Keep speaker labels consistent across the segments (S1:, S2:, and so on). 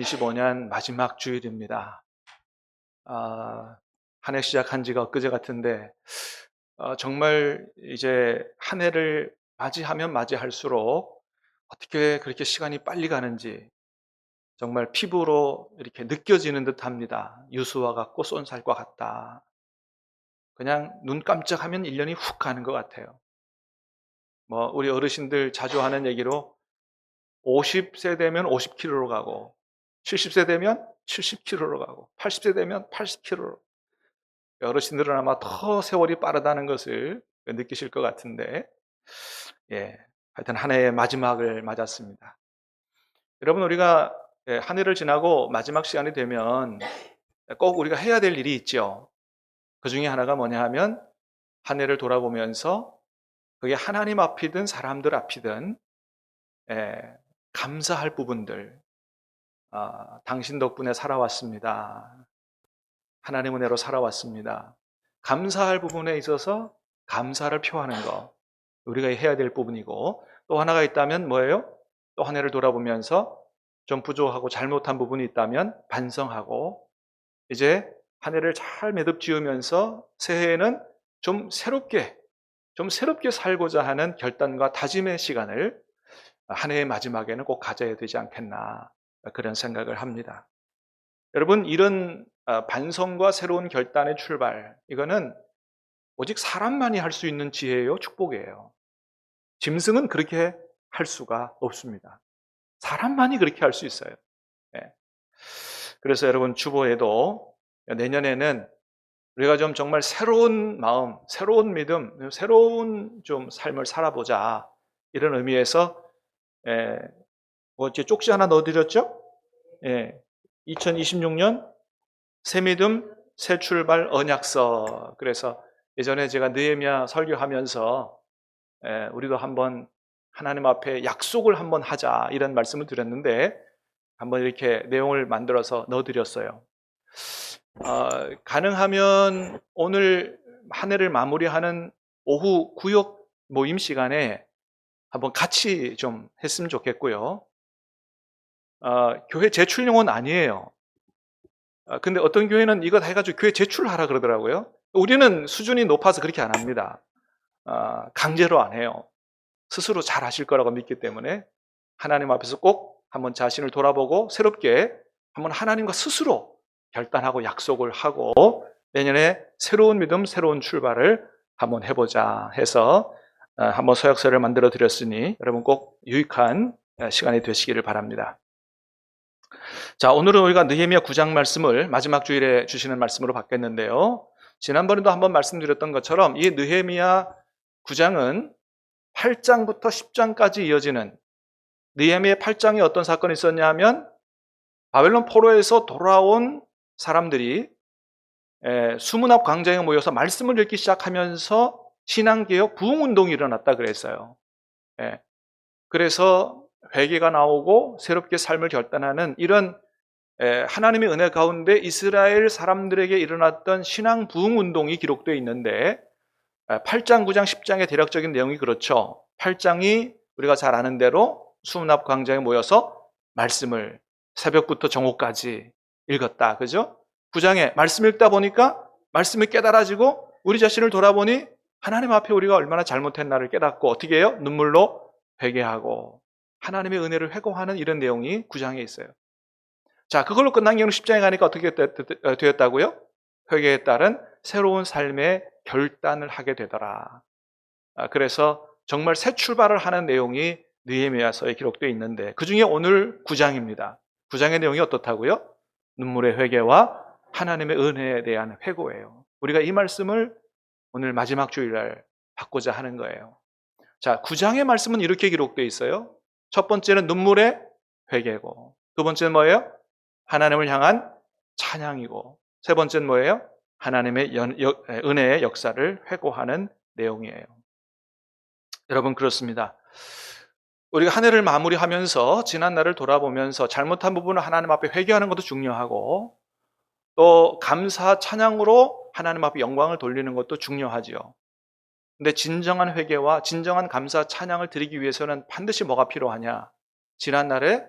S1: 2025년 마지막 주일입니다. 한 해 시작한 지가 엊그제 같은데 정말 이제 한 해를 맞이하면 맞이할수록 어떻게 그렇게 시간이 빨리 가는지 정말 피부로 이렇게 느껴지는 듯합니다. 유수와 같고 쏜살과 같다. 그냥 눈 깜짝하면 1년이 훅 가는 것 같아요. 우리 어르신들 자주 하는 얘기로 50세 되면 50km로 가고 70세 되면 70km로 가고 80세 되면 80km로. 어르신들은 아마 더 세월이 빠르다는 것을 느끼실 것 같은데, 하여튼 한 해의 마지막을 맞았습니다. 여러분, 우리가 한 해를 지나고 마지막 시간이 되면 꼭 우리가 해야 될 일이 있죠. 그 중에 하나가 뭐냐 하면 한 해를 돌아보면서 그게 하나님 앞이든 사람들 앞이든 감사할 부분들, 당신 덕분에 살아왔습니다. 하나님 은혜로 살아왔습니다. 감사할 부분에 있어서 감사를 표하는 것, 우리가 해야 될 부분이고, 또 하나가 있다면 뭐예요? 또 한 해를 돌아보면서 좀 부족하고 잘못한 부분이 있다면 반성하고, 이제 한 해를 잘 매듭 지으면서 새해에는 좀 새롭게 살고자 하는 결단과 다짐의 시간을 한 해의 마지막에는 꼭 가져야 되지 않겠나, 그런 생각을 합니다. 여러분, 이런 반성과 새로운 결단의 출발, 이거는 오직 사람만이 할 수 있는 지혜예요, 축복이에요. 짐승은 그렇게 할 수가 없습니다. 사람만이 그렇게 할 수 있어요. 그래서 여러분, 주보에도 내년에는 우리가 좀 정말 새로운 마음, 새로운 믿음, 새로운 좀 삶을 살아보자, 이런 의미에서 이제 쪽지 하나 넣어드렸죠? 2026년 새 믿음, 새 출발 언약서. 그래서 예전에 제가 느헤미야 설교하면서 우리도 한번 하나님 앞에 약속을 한번 하자, 이런 말씀을 드렸는데 한번 이렇게 내용을 만들어서 넣어드렸어요. 가능하면 오늘 한 해를 마무리하는 오후 구역 모임 시간에 한번 같이 좀 했으면 좋겠고요. 교회 제출용은 아니에요. 근데 어떤 교회는 이거 해가지고 교회 제출하라 그러더라고요. 우리는 수준이 높아서 그렇게 안 합니다. 강제로 안 해요. 스스로 잘 하실 거라고 믿기 때문에 하나님 앞에서 꼭 한번 자신을 돌아보고 새롭게 한번 하나님과 스스로 결단하고 약속을 하고 내년에 새로운 믿음, 새로운 출발을 한번 해보자 해서 한번 서약서를 만들어 드렸으니 여러분 꼭 유익한 시간이 되시기를 바랍니다. 자, 오늘은 우리가 느헤미야 9장 말씀을 마지막 주일에 주시는 말씀으로 바뀌었는데요. 지난번에도 한번 말씀드렸던 것처럼 이 느헤미야 9장은 8장부터 10장까지 이어지는, 느헤미야 8장에 어떤 사건이 있었냐 하면 바벨론 포로에서 돌아온 사람들이 수문 앞 광장에 모여서 말씀을 읽기 시작하면서 신앙개혁 부흥운동이 일어났다 그랬어요. 그래서 회개가 나오고 새롭게 삶을 결단하는 이런 하나님의 은혜 가운데 이스라엘 사람들에게 일어났던 신앙 부흥 운동이 기록되어 있는데 8장, 9장, 10장의 대략적인 내용이 그렇죠. 8장이 우리가 잘 아는 대로 수문 앞 광장에 모여서 말씀을 새벽부터 정오까지 읽었다. 그죠? 9장에 말씀 읽다 보니까 말씀이 깨달아지고 우리 자신을 돌아보니 하나님 앞에 우리가 얼마나 잘못했나를 깨닫고 어떻게 해요? 눈물로 회개하고 하나님의 은혜를 회고하는 이런 내용이 9장에 있어요. 자, 그걸로 끝난 경우 10장에 가니까 어떻게 되었다고요? 회개에 따른 새로운 삶의 결단을 하게 되더라. 그래서 정말 새 출발을 하는 내용이 느헤미야서에 기록되어 있는데 그 중에 오늘 9장입니다. 9장의 내용이 어떻다고요? 눈물의 회개와 하나님의 은혜에 대한 회고예요. 우리가 이 말씀을 오늘 마지막 주일날 받고자 하는 거예요. 자, 9장의 말씀은 이렇게 기록되어 있어요. 첫 번째는 눈물의 회개고, 두 번째는 뭐예요? 하나님을 향한 찬양이고, 세 번째는 뭐예요? 하나님의 은혜의 역사를 회고하는 내용이에요. 여러분, 그렇습니다. 우리가 한 해를 마무리하면서 지난 날을 돌아보면서 잘못한 부분을 하나님 앞에 회개하는 것도 중요하고, 또 감사 찬양으로 하나님 앞에 영광을 돌리는 것도 중요하죠. 근데 진정한 회개와 진정한 감사 찬양을 드리기 위해서는 반드시 뭐가 필요하냐? 지난날에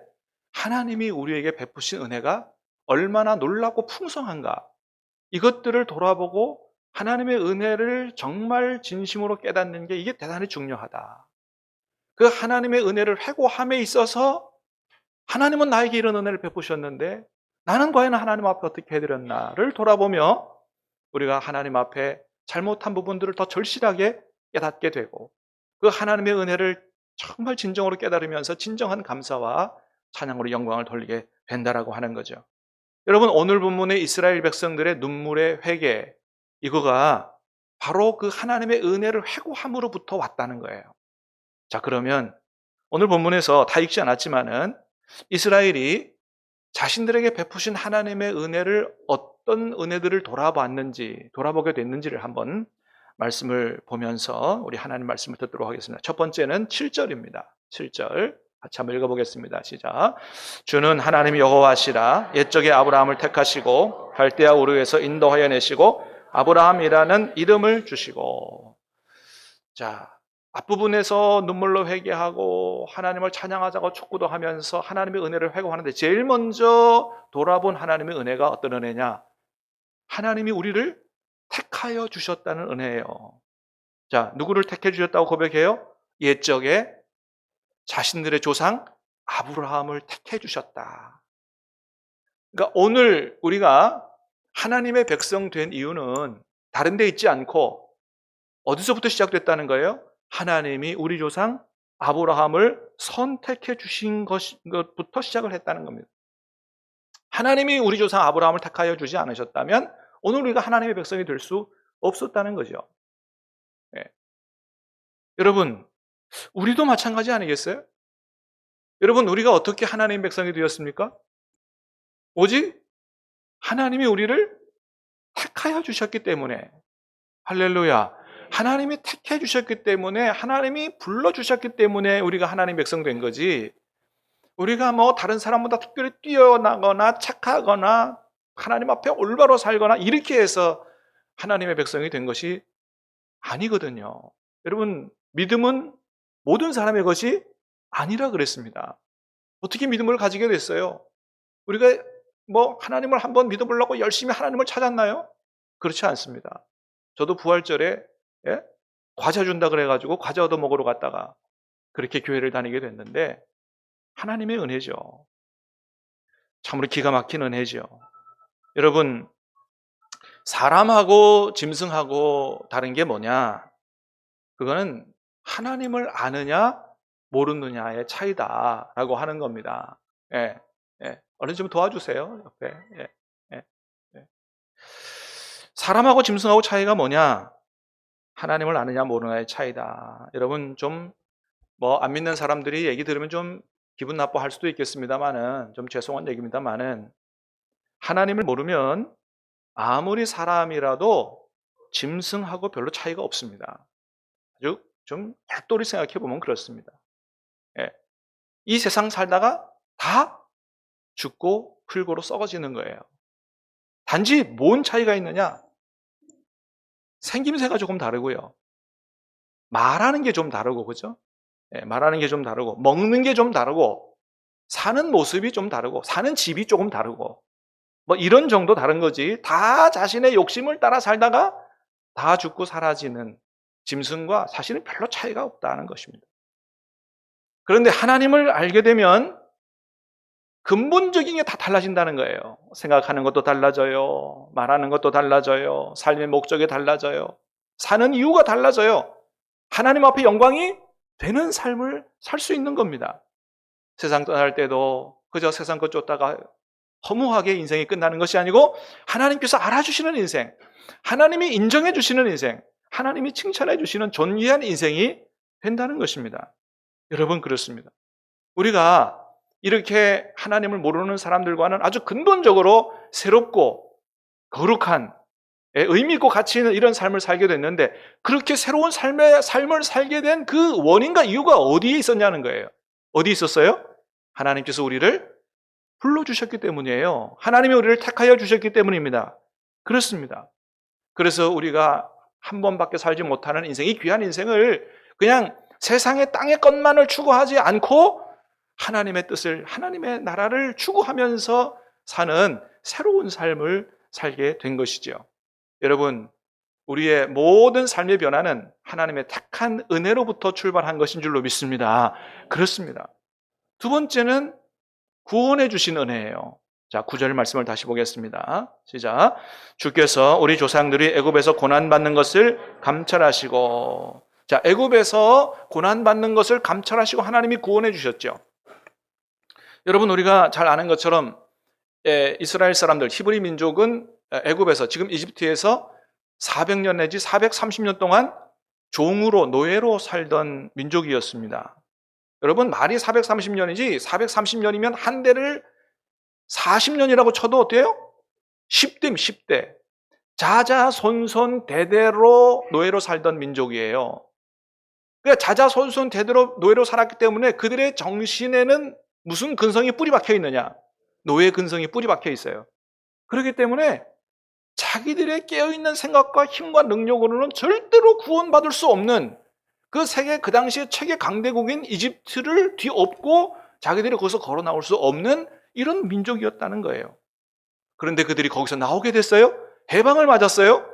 S1: 하나님이 우리에게 베푸신 은혜가 얼마나 놀랍고 풍성한가, 이것들을 돌아보고 하나님의 은혜를 정말 진심으로 깨닫는 게, 이게 대단히 중요하다. 그 하나님의 은혜를 회고함에 있어서 하나님은 나에게 이런 은혜를 베푸셨는데 나는 과연 하나님 앞에 어떻게 해드렸나를 돌아보며 우리가 하나님 앞에 잘못한 부분들을 더 절실하게 깨닫게 되고, 그 하나님의 은혜를 정말 진정으로 깨달으면서 진정한 감사와 찬양으로 영광을 돌리게 된다라고 하는 거죠. 여러분, 오늘 본문의 이스라엘 백성들의 눈물의 회개, 이거가 바로 그 하나님의 은혜를 회고함으로부터 왔다는 거예요. 자, 그러면 오늘 본문에서 다 읽지 않았지만은 이스라엘이 자신들에게 베푸신 하나님의 은혜를, 어떤 은혜들을 돌아보게 됐는지를 한번 말씀을 보면서 우리 하나님 말씀을 듣도록 하겠습니다. 첫 번째는 7절입니다. 7절 같이 한번 읽어보겠습니다. 시작. 주는 하나님 여호와시라. 옛적에 아브라함을 택하시고 갈대아 우르에서 인도하여 내시고 아브라함이라는 이름을 주시고. 자, 앞부분에서 눈물로 회개하고 하나님을 찬양하자고 촉구도 하면서 하나님의 은혜를 회고하는데, 제일 먼저 돌아본 하나님의 은혜가 어떤 은혜냐? 하나님이 우리를 택하여 주셨다는 은혜예요. 자, 누구를 택해 주셨다고 고백해요? 옛적에 자신들의 조상 아브라함을 택해 주셨다. 그러니까 오늘 우리가 하나님의 백성 된 이유는 다른 데 있지 않고 어디서부터 시작됐다는 거예요? 하나님이 우리 조상 아브라함을 선택해 주신 것부터 시작을 했다는 겁니다. 하나님이 우리 조상 아브라함을 택하여 주지 않으셨다면 오늘 우리가 하나님의 백성이 될 수 없었다는 거죠. 네. 여러분, 우리도 마찬가지 아니겠어요? 여러분, 우리가 어떻게 하나님의 백성이 되었습니까? 오직 하나님이 우리를 택하여 주셨기 때문에. 할렐루야. 하나님이 택해 주셨기 때문에, 하나님이 불러주셨기 때문에 우리가 하나님의 백성 된 거지, 우리가 다른 사람보다 특별히 뛰어나거나 착하거나 하나님 앞에 올바로 살거나 이렇게 해서 하나님의 백성이 된 것이 아니거든요. 여러분, 믿음은 모든 사람의 것이 아니라 그랬습니다. 어떻게 믿음을 가지게 됐어요? 우리가 하나님을 한번 믿어보려고 열심히 하나님을 찾았나요? 그렇지 않습니다. 저도 부활절에 과자 준다 그래가지고 과자 얻어 먹으러 갔다가 그렇게 교회를 다니게 됐는데, 하나님의 은혜죠. 참으로 기가 막힌 은혜죠. 여러분, 사람하고 짐승하고 다른 게 뭐냐? 그거는 하나님을 아느냐 모르느냐의 차이다라고 하는 겁니다. 얼른 좀 도와주세요, 옆에. 사람하고 짐승하고 차이가 뭐냐? 하나님을 아느냐 모르느냐의 차이다. 여러분, 좀 안 믿는 사람들이 얘기 들으면 좀 기분 나빠할 수도 있겠습니다만은, 좀 죄송한 얘기입니다만은, 하나님을 모르면 아무리 사람이라도 짐승하고 별로 차이가 없습니다. 아주 좀 별도리 생각해 보면 그렇습니다. 이 세상 살다가 다 죽고 풀고로 썩어지는 거예요. 단지 뭔 차이가 있느냐? 생김새가 조금 다르고요. 말하는 게 좀 다르고, 그죠? 말하는 게 좀 다르고, 먹는 게 좀 다르고, 사는 모습이 좀 다르고, 사는 집이 조금 다르고, 이런 정도 다른 거지, 다 자신의 욕심을 따라 살다가 다 죽고 사라지는 짐승과 사실은 별로 차이가 없다는 것입니다. 그런데 하나님을 알게 되면 근본적인 게 다 달라진다는 거예요. 생각하는 것도 달라져요. 말하는 것도 달라져요. 삶의 목적이 달라져요. 사는 이유가 달라져요. 하나님 앞에 영광이 되는 삶을 살 수 있는 겁니다. 세상 떠날 때도 그저 세상 것 쫓다가 허무하게 인생이 끝나는 것이 아니고, 하나님께서 알아주시는 인생, 하나님이 인정해 주시는 인생, 하나님이 칭찬해 주시는 존귀한 인생이 된다는 것입니다. 여러분, 그렇습니다. 우리가 이렇게 하나님을 모르는 사람들과는 아주 근본적으로 새롭고 거룩한, 의미 있고 가치 있는 이런 삶을 살게 됐는데, 그렇게 새로운 삶을 살게 된 그 원인과 이유가 어디에 있었냐는 거예요. 어디 있었어요? 하나님께서 우리를 불러주셨기 때문이에요. 하나님이 우리를 택하여 주셨기 때문입니다. 그렇습니다. 그래서 우리가 한 번밖에 살지 못하는 인생, 이 귀한 인생을 그냥 세상의 땅의 것만을 추구하지 않고 하나님의 뜻을, 하나님의 나라를 추구하면서 사는 새로운 삶을 살게 된 것이지요. 여러분, 우리의 모든 삶의 변화는 하나님의 택한 은혜로부터 출발한 것인 줄로 믿습니다. 그렇습니다. 두 번째는 구원해 주신 은혜예요. 자, 9절 말씀을 다시 보겠습니다. 시작. 주께서 우리 조상들이 애굽에서 고난받는 것을 감찰하시고, 자, 애굽에서 고난받는 것을 감찰하시고 하나님이 구원해 주셨죠. 여러분, 우리가 잘 아는 것처럼 이스라엘 사람들, 히브리 민족은 애굽에서, 지금 이집트에서 400년 내지 430년 동안 종으로, 노예로 살던 민족이었습니다. 여러분, 말이 430년이지 430년이면 한 대를 40년이라고 쳐도 어때요? 10대입니다. 10대. 자자손손 대대로 노예로 살던 민족이에요. 그러니까 자자손손 대대로 노예로 살았기 때문에 그들의 정신에는 무슨 근성이 뿌리 박혀 있느냐? 노예 근성이 뿌리 박혀 있어요. 그렇기 때문에 자기들의 깨어있는 생각과 힘과 능력으로는 절대로 구원받을 수 없는, 그 세계 그 당시에 최대 강대국인 이집트를 뒤엎고 자기들이 거기서 걸어 나올 수 없는 이런 민족이었다는 거예요. 그런데 그들이 거기서 나오게 됐어요. 해방을 맞았어요.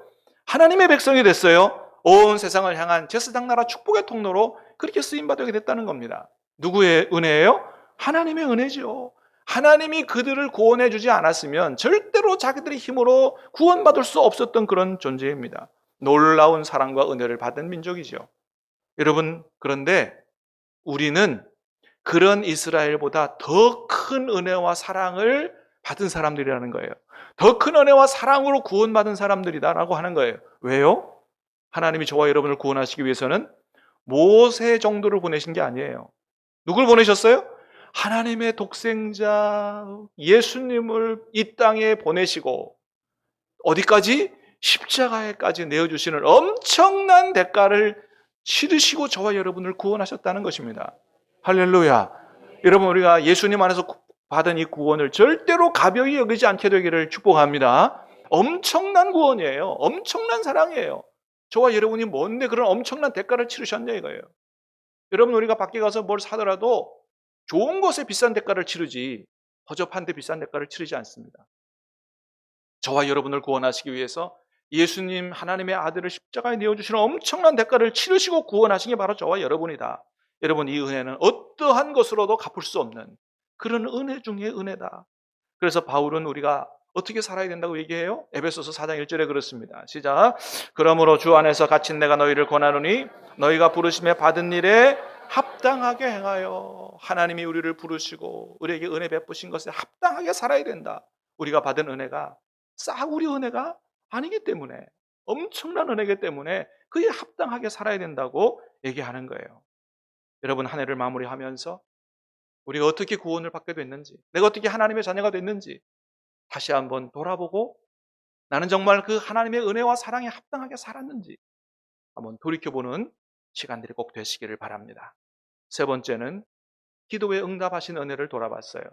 S1: 하나님의 백성이 됐어요. 온 세상을 향한 제사장 나라 축복의 통로로 그렇게 쓰임받게 됐다는 겁니다. 누구의 은혜예요? 하나님의 은혜죠. 하나님이 그들을 구원해 주지 않았으면 절대로 자기들의 힘으로 구원받을 수 없었던 그런 존재입니다. 놀라운 사랑과 은혜를 받은 민족이죠. 여러분, 그런데 우리는 그런 이스라엘보다 더 큰 은혜와 사랑을 받은 사람들이라는 거예요. 더 큰 은혜와 사랑으로 구원받은 사람들이다라고 하는 거예요. 왜요? 하나님이 저와 여러분을 구원하시기 위해서는 모세 정도를 보내신 게 아니에요. 누굴 보내셨어요? 하나님의 독생자 예수님을 이 땅에 보내시고, 어디까지? 십자가에까지 내어주시는 엄청난 대가를 치르시고 저와 여러분을 구원하셨다는 것입니다. 할렐루야. 여러분, 우리가 예수님 안에서 받은 이 구원을 절대로 가벼이 여기지 않게 되기를 축복합니다. 엄청난 구원이에요. 엄청난 사랑이에요. 저와 여러분이 뭔데 그런 엄청난 대가를 치르셨냐 이거예요. 여러분, 우리가 밖에 가서 뭘 사더라도 좋은 것에 비싼 대가를 치르지 허접한 데 비싼 대가를 치르지 않습니다. 저와 여러분을 구원하시기 위해서 예수님, 하나님의 아들을 십자가에 내어주시는 엄청난 대가를 치르시고 구원하신 게 바로 저와 여러분이다. 여러분, 이 은혜는 어떠한 것으로도 갚을 수 없는 그런 은혜 중에 은혜다. 그래서 바울은 우리가 어떻게 살아야 된다고 얘기해요? 에베소서 4장 1절에 그렇습니다. 시작. 그러므로 주 안에서 갇힌 내가 너희를 권하노니 너희가 부르심에 받은 일에 합당하게 행하여. 하나님이 우리를 부르시고 우리에게 은혜 베푸신 것에 합당하게 살아야 된다. 우리가 받은 은혜가 싸구려 은혜가 아니기 때문에, 엄청난 은혜이기 때문에 그에 합당하게 살아야 된다고 얘기하는 거예요. 여러분, 한 해를 마무리하면서 우리가 어떻게 구원을 받게 됐는지, 내가 어떻게 하나님의 자녀가 됐는지 다시 한번 돌아보고, 나는 정말 그 하나님의 은혜와 사랑에 합당하게 살았는지 한번 돌이켜보는 시간들이 꼭 되시기를 바랍니다. 세 번째는 기도에 응답하신 은혜를 돌아봤어요.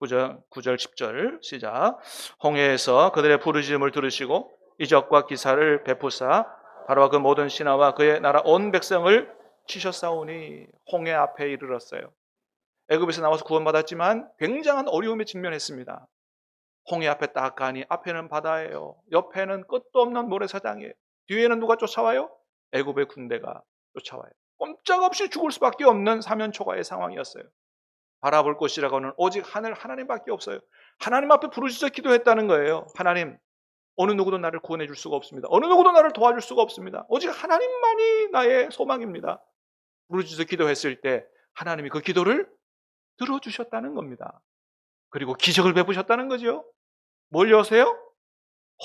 S1: 9절 10절 시작. 홍해에서 그들의 부르짖음을 들으시고 이적과 기사를 베푸사 바로와 그 모든 신하와 그의 나라 온 백성을 치셨사오니. 홍해 앞에 이르렀어요. 애굽에서 나와서 구원받았지만 굉장한 어려움에 직면했습니다. 홍해 앞에 딱 가니 앞에는 바다예요. 옆에는 끝도 없는 모래사장이에요. 뒤에는 누가 쫓아와요? 애굽의 군대가 쫓아와요. 꼼짝없이 죽을 수밖에 없는 사면초가의 상황이었어요. 바라볼 곳이라고는 오직 하늘 하나님밖에 없어요. 하나님 앞에 부르짖어 기도했다는 거예요. 하나님, 어느 누구도 나를 구원해 줄 수가 없습니다. 어느 누구도 나를 도와줄 수가 없습니다. 오직 하나님만이 나의 소망입니다. 부르짖어 기도했을 때 하나님이 그 기도를 들어주셨다는 겁니다. 그리고 기적을 베푸셨다는 거죠. 뭘 여세요?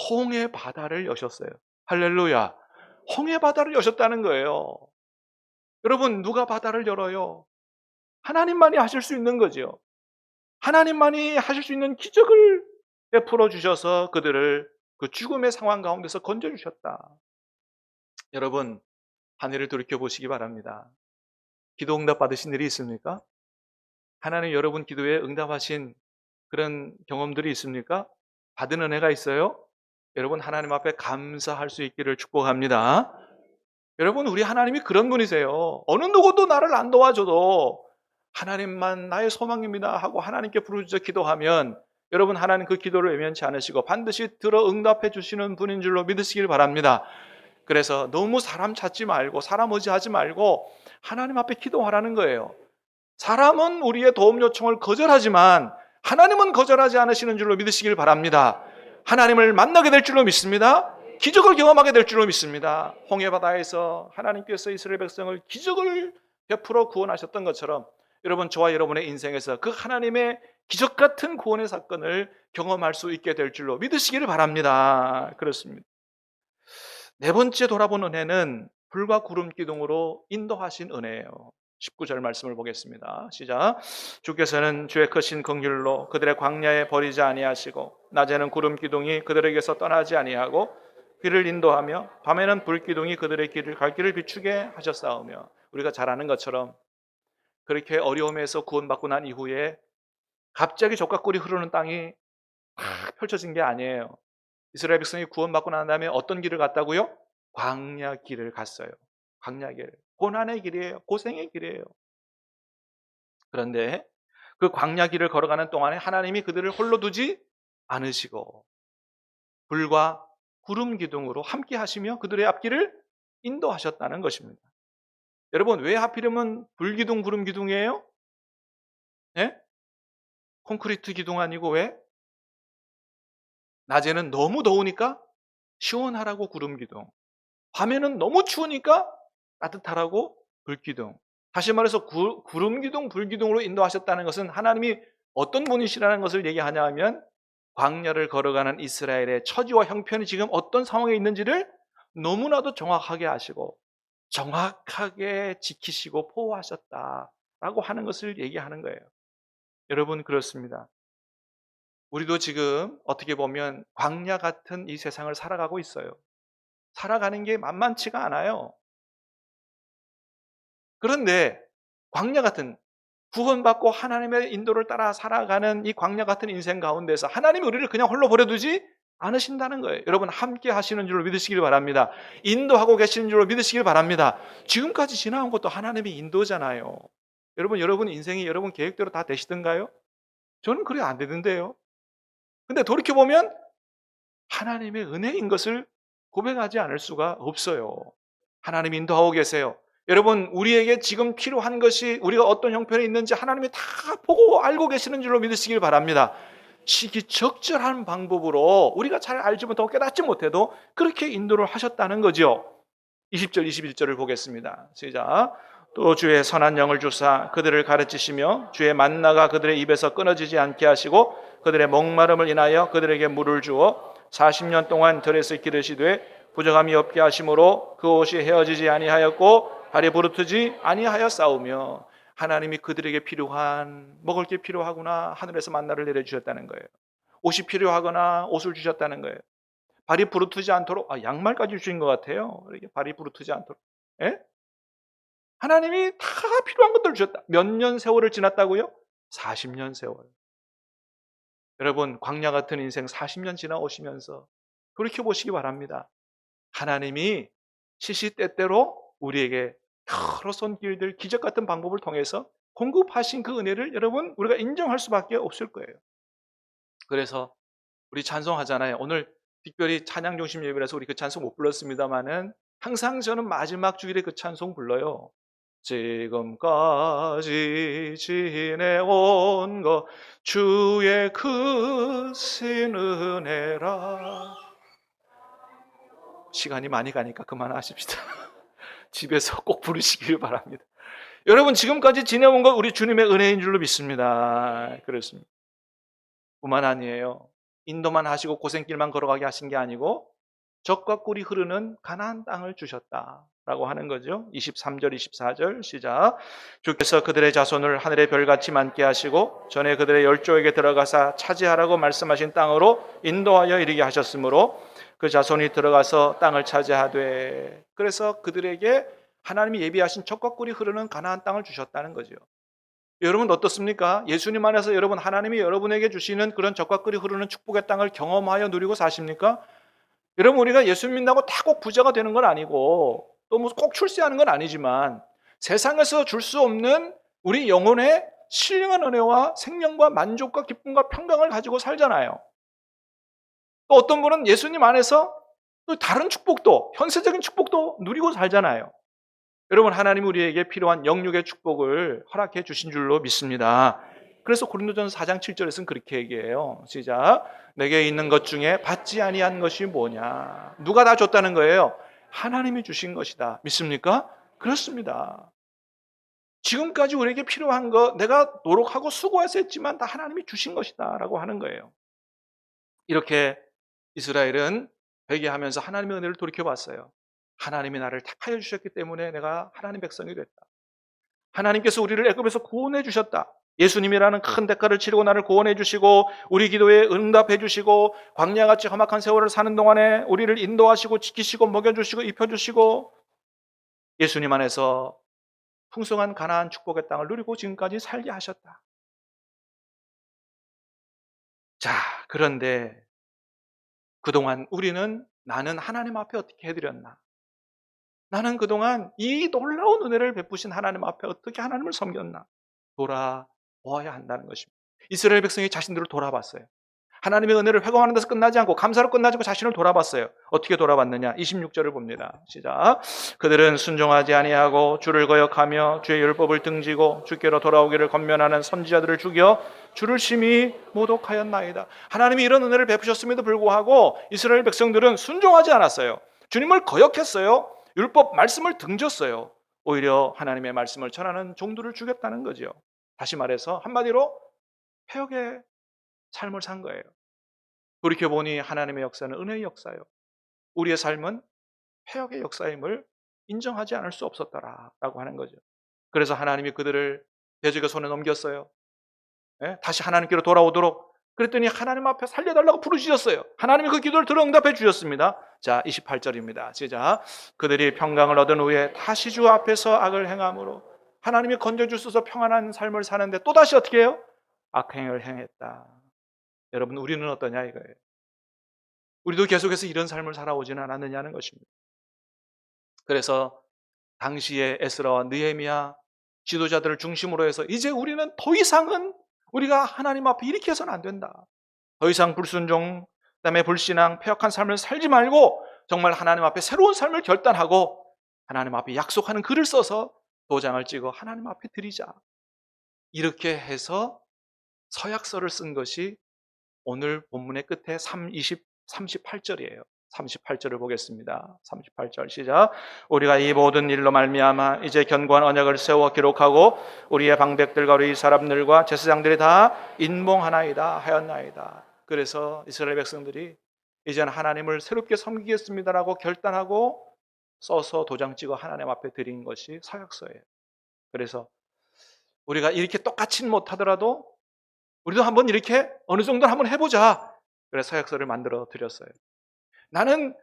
S1: 홍해 바다를 여셨어요. 할렐루야. 홍해 바다를 여셨다는 거예요. 여러분, 누가 바다를 열어요? 하나님만이 하실 수 있는 거죠. 하나님만이 하실 수 있는 기적을 베풀어 주셔서 그들을 그 죽음의 상황 가운데서 건져주셨다. 여러분, 한 해를 돌이켜보시기 바랍니다. 기도 응답 받으신 일이 있습니까? 하나님 여러분 기도에 응답하신 그런 경험들이 있습니까? 받은 은혜가 있어요? 여러분, 하나님 앞에 감사할 수 있기를 축복합니다. 여러분, 우리 하나님이 그런 분이세요. 어느 누구도 나를 안 도와줘도 하나님만 나의 소망입니다 하고 하나님께 부르짖어 기도하면 여러분 하나님 그 기도를 외면치 않으시고 반드시 들어 응답해 주시는 분인 줄로 믿으시길 바랍니다. 그래서 너무 사람 찾지 말고 사람 의지하지 말고 하나님 앞에 기도하라는 거예요. 사람은 우리의 도움 요청을 거절하지만 하나님은 거절하지 않으시는 줄로 믿으시길 바랍니다. 하나님을 만나게 될 줄로 믿습니다. 기적을 경험하게 될 줄로 믿습니다. 홍해바다에서 하나님께서 이스라엘 백성을 기적을 베풀어 구원하셨던 것처럼 여러분 저와 여러분의 인생에서 그 하나님의 기적 같은 구원의 사건을 경험할 수 있게 될 줄로 믿으시기를 바랍니다. 그렇습니다. 네 번째 돌아본 은혜는 불과 구름 기둥으로 인도하신 은혜예요. 19절 말씀을 보겠습니다. 시작. 주께서는 주의 크신 긍휼로 그들의 광야에 버리지 아니하시고 낮에는 구름 기둥이 그들에게서 떠나지 아니하고 길을 인도하며 밤에는 불 기둥이 그들의 갈 길을 비추게 하셨사오며 우리가 잘 아는 것처럼 그렇게 어려움에서 구원받고 난 이후에 갑자기 족각꿀이 흐르는 땅이 탁 펼쳐진 게 아니에요. 이스라엘 백성이 구원받고 난 다음에 어떤 길을 갔다고요? 광야 길을 갔어요. 광야 길. 고난의 길이에요. 고생의 길이에요. 그런데 그 광야 길을 걸어가는 동안에 하나님이 그들을 홀로 두지 않으시고 불과 구름 기둥으로 함께 하시며 그들의 앞길을 인도하셨다는 것입니다. 여러분 왜 하필이면 불기둥 구름 기둥이에요? 네? 콘크리트 기둥 아니고 왜? 낮에는 너무 더우니까 시원하라고 구름 기둥, 밤에는 너무 추우니까 따뜻하라고 불 기둥. 다시 말해서 구름 기둥, 불 기둥으로 인도하셨다는 것은 하나님이 어떤 분이시라는 것을 얘기하냐 하면 광야를 걸어가는 이스라엘의 처지와 형편이 지금 어떤 상황에 있는지를 너무나도 정확하게 아시고 정확하게 지키시고 보호하셨다라고 하는 것을 얘기하는 거예요. 여러분 그렇습니다. 우리도 지금 어떻게 보면 광야 같은 이 세상을 살아가고 있어요. 살아가는 게 만만치가 않아요. 그런데 광야 같은 구원받고 하나님의 인도를 따라 살아가는 이 광야 같은 인생 가운데서 하나님이 우리를 그냥 홀로 버려두지 않으신다는 거예요. 여러분 함께 하시는 줄로 믿으시길 바랍니다. 인도하고 계시는 줄로 믿으시길 바랍니다. 지금까지 지나온 것도 하나님의 인도잖아요. 여러분 인생이 여러분 계획대로 다 되시던가요? 저는 그래 안 되던데요. 근데 돌이켜보면 하나님의 은혜인 것을 고백하지 않을 수가 없어요. 하나님이 인도하고 계세요. 여러분 우리에게 지금 필요한 것이 우리가 어떤 형편에 있는지 하나님이 다 보고 알고 계시는 줄로 믿으시길 바랍니다. 시기적절한 방법으로 우리가 잘 알지 못하고 깨닫지 못해도 그렇게 인도를 하셨다는 거죠. 20절 21절을 보겠습니다. 시작. 또 주의 선한 영을 주사 그들을 가르치시며 주의 만나가 그들의 입에서 끊어지지 않게 하시고 그들의 목마름을 인하여 그들에게 물을 주어 40년 동안 들에서 기르시되 부정함이 없게 하심으로 그 옷이 헤어지지 아니하였고 발이 부르트지 아니하였사오며 하나님이 그들에게 필요한 먹을 게 필요하구나 하늘에서 만나를 내려주셨다는 거예요. 옷이 필요하거나 옷을 주셨다는 거예요. 발이 부르트지 않도록 양말까지 주신 것 같아요. 이렇게 발이 부르트지 않도록. 예? 하나님이 다 필요한 것들을 주셨다. 몇 년 세월을 지났다고요? 40년 세월. 여러분 광야 같은 인생 40년 지나오시면서 돌이켜보시기 바랍니다. 하나님이 시시때때로 우리에게 여러 손길들 기적 같은 방법을 통해서 공급하신 그 은혜를 여러분 우리가 인정할 수밖에 없을 거예요. 그래서 우리 찬송하잖아요. 오늘 특별히 찬양 중심 예배라서 우리 그 찬송 못 불렀습니다마는 항상 저는 마지막 주일에 그 찬송 불러요. 지금까지 지내온 것 주의 크신 은혜라. 시간이 많이 가니까 그만하십시다. 집에서 꼭 부르시길 바랍니다. 여러분 지금까지 지내온 것 우리 주님의 은혜인 줄로 믿습니다. 그렇습니다. 뿐만 아니에요. 인도만 하시고 고생길만 걸어가게 하신 게 아니고 젖과 꿀이 흐르는 가나안 땅을 주셨다라고 하는 거죠. 23절 24절 시작. 주께서 그들의 자손을 하늘의 별같이 많게 하시고 전에 그들의 열조에게 들어가사 차지하라고 말씀하신 땅으로 인도하여 이르게 하셨으므로 그 자손이 들어가서 땅을 차지하되 그래서 그들에게 하나님이 예비하신 젖과 꿀이 흐르는 가나안 땅을 주셨다는 거죠. 여러분 어떻습니까? 예수님 안에서 여러분 하나님이 여러분에게 주시는 그런 젖과 꿀이 흐르는 축복의 땅을 경험하여 누리고 사십니까? 여러분 우리가 예수 믿는다고 다 꼭 부자가 되는 건 아니고 또 꼭 출세하는 건 아니지만 세상에서 줄 수 없는 우리 영혼의 신령한 은혜와 생명과 만족과 기쁨과 평강을 가지고 살잖아요. 또 어떤 분은 예수님 안에서 또 다른 축복도, 현세적인 축복도 누리고 살잖아요. 여러분, 하나님 우리에게 필요한 영육의 축복을 허락해 주신 줄로 믿습니다. 그래서 고린도전서 4장 7절에서는 그렇게 얘기해요. 시작. 내게 있는 것 중에 받지 아니한 것이 뭐냐? 누가 다 줬다는 거예요? 하나님이 주신 것이다. 믿습니까? 그렇습니다. 지금까지 우리에게 필요한 거 내가 노력하고 수고해서 했지만 다 하나님이 주신 것이다 라고 하는 거예요. 이렇게 이스라엘은 회개하면서 하나님의 은혜를 돌이켜봤어요. 하나님이 나를 택하여 주셨기 때문에 내가 하나님 백성이 됐다. 하나님께서 우리를 애굽에서 구원해 주셨다. 예수님이라는 큰 대가를 치르고 나를 구원해 주시고 우리 기도에 응답해 주시고 광야같이 험악한 세월을 사는 동안에 우리를 인도하시고 지키시고 먹여주시고 입혀주시고 예수님 안에서 풍성한 가나안 축복의 땅을 누리고 지금까지 살게 하셨다. 자, 그런데 그동안 우리는 나는 하나님 앞에 어떻게 해드렸나? 나는 그동안 이 놀라운 은혜를 베푸신 하나님 앞에 어떻게 하나님을 섬겼나? 돌아보아야 한다는 것입니다. 이스라엘 백성이 자신들을 돌아봤어요. 하나님의 은혜를 회고하는 데서 끝나지 않고 감사로 끝나지 않고 자신을 돌아봤어요. 어떻게 돌아봤느냐? 26절을 봅니다. 시작. 그들은 순종하지 아니하고 주를 거역하며 주의 율법을 등지고 주께로 돌아오기를 권면하는 선지자들을 죽여 주를 심히 모독하였나이다. 하나님이 이런 은혜를 베푸셨음에도 불구하고 이스라엘 백성들은 순종하지 않았어요. 주님을 거역했어요. 율법 말씀을 등졌어요. 오히려 하나님의 말씀을 전하는 종들을 죽였다는 거죠. 다시 말해서 한마디로 폐역의 삶을 산 거예요. 돌이켜보니 하나님의 역사는 은혜의 역사예요. 우리의 삶은 폐역의 역사임을 인정하지 않을 수 없었더라라고 하는 거죠. 그래서 하나님이 그들을 대적의 손에 넘겼어요. 다시 하나님께로 돌아오도록 그랬더니 하나님 앞에 살려달라고 부르짖었어요. 하나님이 그 기도를 들어 응답해 주셨습니다. 자, 28절입니다. 시작. 그들이 평강을 얻은 후에 다시 주 앞에서 악을 행함으로 하나님이 건져주셔서 평안한 삶을 사는데 또다시 어떻게 해요? 악행을 행했다. 여러분, 우리는 어떠냐 이거예요. 우리도 계속해서 이런 삶을 살아오지는 않았느냐는 것입니다. 그래서 당시에 에스라와 느헤미야 지도자들을 중심으로 해서 이제 우리는 더 이상은 우리가 하나님 앞에 이렇게 해서는 안 된다. 더 이상 불순종, 그다음에 불신앙, 패역한 삶을 살지 말고 정말 하나님 앞에 새로운 삶을 결단하고 하나님 앞에 약속하는 글을 써서 도장을 찍어 하나님 앞에 드리자. 이렇게 해서 서약서를 쓴 것이 오늘 본문의 끝에 38절이에요. 38절을 보겠습니다. 38절 시작. 우리가 이 모든 일로 말미암아 이제 견고한 언약을 세워 기록하고 우리의 방백들과 우리 사람들과 제사장들이 다 인봉하나이다 하였나이다. 그래서 이스라엘 백성들이 이제는 하나님을 새롭게 섬기겠습니다라고 결단하고 써서 도장 찍어 하나님 앞에 드린 것이 서약서예요. 그래서 우리가 이렇게 똑같이는 못하더라도 우리도 한번 이렇게 어느 정도는 한번 해보자. 그래서 서약서를 만들어 드렸어요. 나는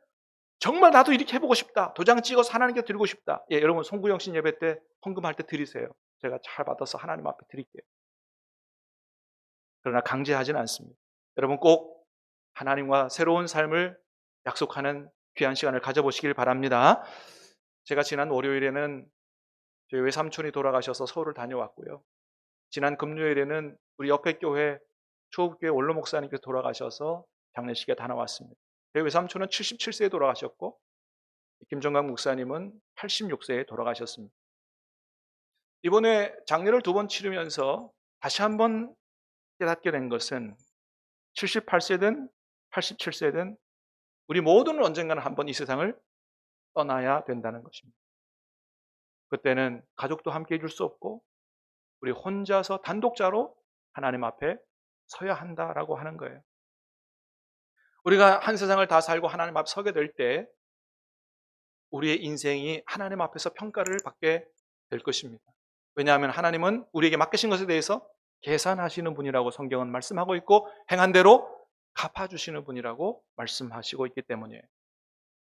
S1: 정말 나도 이렇게 해보고 싶다. 도장 찍어서 하나님께 드리고 싶다. 예, 여러분 송구영신 예배 때 헌금할 때 드리세요. 제가 잘 받아서 하나님 앞에 드릴게요. 그러나 강제하지는 않습니다. 여러분 꼭 하나님과 새로운 삶을 약속하는 귀한 시간을 가져보시길 바랍니다. 제가 지난 월요일에는 저희 외삼촌이 돌아가셔서 서울을 다녀왔고요. 지난 금요일에는 우리 옆에 교회 초급교회 원로 목사님께서 돌아가셔서 장례식에 다녀왔습니다. 저희 외삼촌은 77세에 돌아가셨고 김정강 목사님은 86세에 돌아가셨습니다. 이번에 장례를 2번 치르면서 다시 한번 깨닫게 된 것은 78세든 87세든 우리 모두는 언젠가는 한번 이 세상을 떠나야 된다는 것입니다. 그때는 가족도 함께 해줄 수 없고 우리 혼자서 단독자로 하나님 앞에 서야 한다라고 하는 거예요. 우리가 한 세상을 다 살고 하나님 앞에 서게 될 때 우리의 인생이 하나님 앞에서 평가를 받게 될 것입니다. 왜냐하면 하나님은 우리에게 맡기신 것에 대해서 계산하시는 분이라고 성경은 말씀하고 있고 행한 대로 갚아주시는 분이라고 말씀하시고 있기 때문이에요.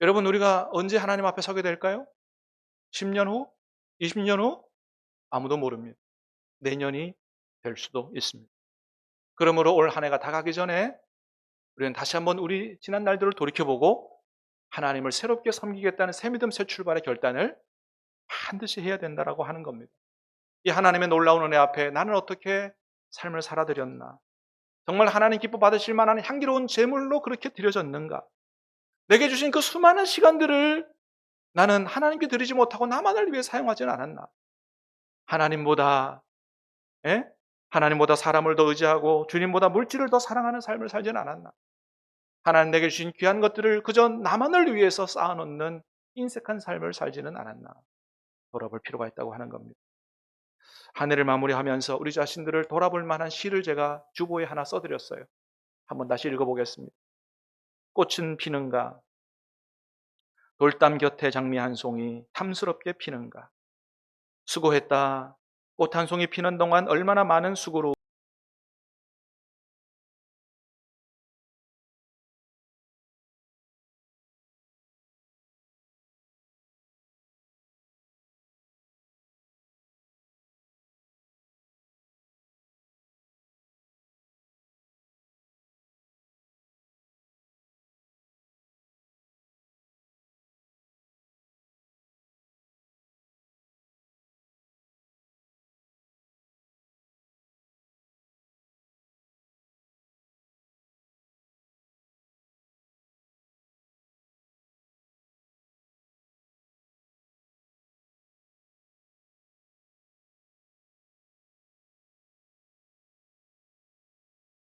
S1: 여러분 우리가 언제 하나님 앞에 서게 될까요? 10년 후? 20년 후? 아무도 모릅니다. 내년이 될 수도 있습니다. 그러므로 올 한 해가 다 가기 전에 우리는 다시 한번 우리 지난 날들을 돌이켜보고 하나님을 새롭게 섬기겠다는 새 믿음 새 출발의 결단을 반드시 해야 된다라고 하는 겁니다. 이 하나님의 놀라운 은혜 앞에 나는 어떻게 삶을 살아드렸나? 정말 하나님 기뻐 받으실 만한 향기로운 제물로 그렇게 드려졌는가? 내게 주신 그 수많은 시간들을 나는 하나님께 드리지 못하고 나만을 위해 사용하지는 않았나? 하나님보다, 예? 하나님보다 사람을 더 의지하고 주님보다 물질을 더 사랑하는 삶을 살지는 않았나? 하나님 내게 주신 귀한 것들을 그저 나만을 위해서 쌓아놓는 인색한 삶을 살지는 않았나? 돌아볼 필요가 있다고 하는 겁니다. 한 해를 마무리하면서 우리 자신들을 돌아볼 만한 시를 제가 주보에 하나 써드렸어요. 한번 다시 읽어보겠습니다. 꽃은 피는가? 돌담 곁에 장미 한 송이 탐스럽게 피는가? 수고했다. 꽃 한 송이 피는 동안 얼마나 많은 수고로